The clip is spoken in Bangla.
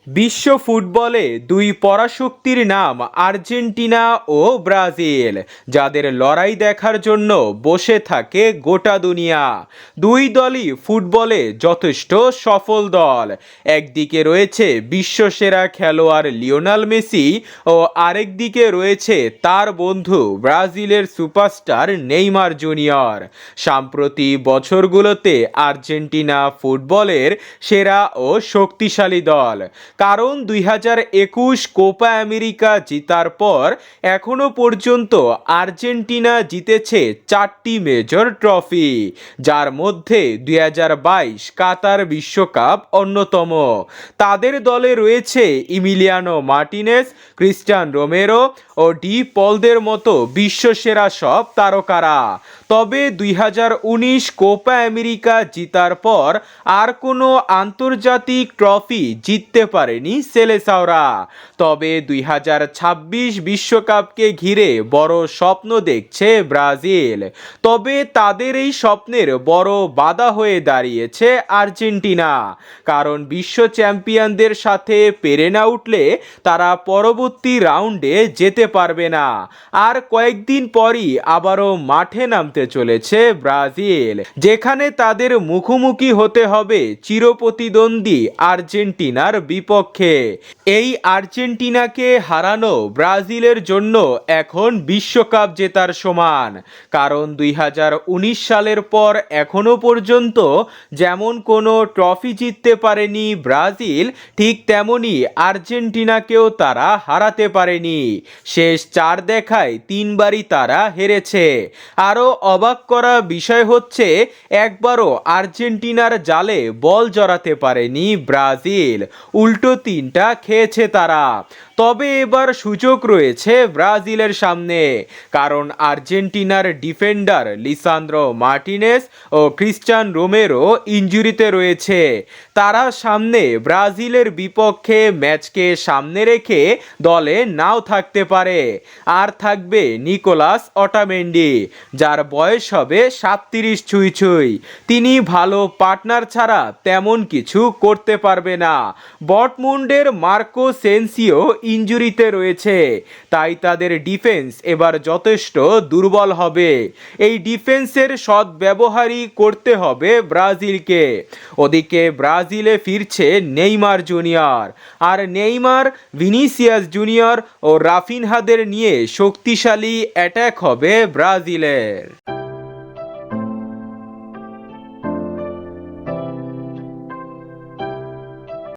বিশ্ব ফুটবলে দুই পরাশক্তির নাম আর্জেন্টিনা ও ব্রাজিল, যাদের লড়াই দেখার জন্য বসে থাকে গোটা দুনিয়া। দুই দলই ফুটবলে যথেষ্ট সফল দল। একদিকে রয়েছে বিশ্বসেরা খেলোয়াড় লিওনেল মেসি ও আরেকদিকে রয়েছে তার বন্ধু ব্রাজিলের সুপারস্টার নেইমার জুনিয়র। সাম্প্রতিক বছরগুলোতে আর্জেন্টিনা ফুটবলের সেরা ও শক্তিশালী দল, কারণ 2021 কোপা আমেরিকা জেতার পর এখনো পর্যন্ত আর্জেন্টিনা জিতেছে 4টি মেজর ট্রফি, যার মধ্যে 2022 কাতার বিশ্বকাপ অন্যতম। তাদের দলে রয়েছে ইমিলিয়ানো মার্টিনেজ, ক্রিস্টিয়ান রোমেরো ও ডি পলদের মতো বিশ্বসেরা সব তারকারা। তবে 2019 কোপা আমেরিকা জেতার পর আর কোনো আন্তর্জাতিক ট্রফি জিততে পারেনি সেলেসাওরা। তবে 2026 বিশ্বকাপকে ঘিরে বড় স্বপ্ন দেখছে ব্রাজিল। তবে তাদের এই স্বপ্নের বড় বাধা হয়ে দাঁড়িয়েছে আর্জেন্টিনা, কারণ বিশ্ব চ্যাম্পিয়নদের সাথে পেরে না উঠলে তারা পরবর্তী রাউন্ডে যেতে পারবে না। আর কয়েকদিন পরই আবারও মাঠে নামতে চলেছে ব্রাজিল, যেখানে তাদের মুখোমুখি হতে হবে চিরপ্রতিদ্বন্দ্বী আর্জেন্টিনার বিপক্ষে। এই আর্জেন্টিনাকে হারানো ব্রাজিলের জন্য এখন বিশ্বকাপ জেতার সমান, কারণ 2019 সালের পর এখনো পর্যন্ত যেমন কোনো ট্রফি জিততে পারেনি ব্রাজিল, ঠিক তেমনি আর্জেন্টিনাকেও তারা হারাতে পারেনি। শেষ 4 দেখায় 3বারই তারা হেরেছে। আরও অবাক করা বিষয় হচ্ছে, একবারও আর্জেন্টিনার জালে বল জড়াতে পারেনি ব্রাজিল, উল্টো 3টা খেয়েছে তারা। তবে এবার সুযোগ রয়েছে ব্রাজিলের সামনে, কারণ আর্জেন্টিনার ডিফেন্ডার লিসান্দ্রো মার্টিনেজ ও ক্রিস্টিয়ান রোমেরো ইনজুরিতে রয়েছে। তারা সামনে ব্রাজিলের বিপক্ষে ম্যাচকে সামনে রেখে দলে নাও থাকতে পারে। আর থাকবে নিকোলাস অটামেন্ডি, যার বয়স হবে 37 ছুঁই ছুঁই। তিনি ভালো পার্টনার ছাড়া তেমন কিছু করতে পারবে না। ডর্টমুন্ডের মার্কো সেনসিও ইনজুরিতে রয়েছে, তাই তাদের ডিফেন্স এবার যথেষ্ট দুর্বল হবে। এই ডিফেন্সের সদ্ব্যবহারই করতে হবে ব্রাজিলকে। ওদিকে ব্রাজিলে ফিরছে নেইমার জুনিয়র, আর নেইমার, ভিনিসিয়াস জুনিয়র ও রাফিনহাদের নিয়ে শক্তিশালী অ্যাটাক হবে ব্রাজিলের।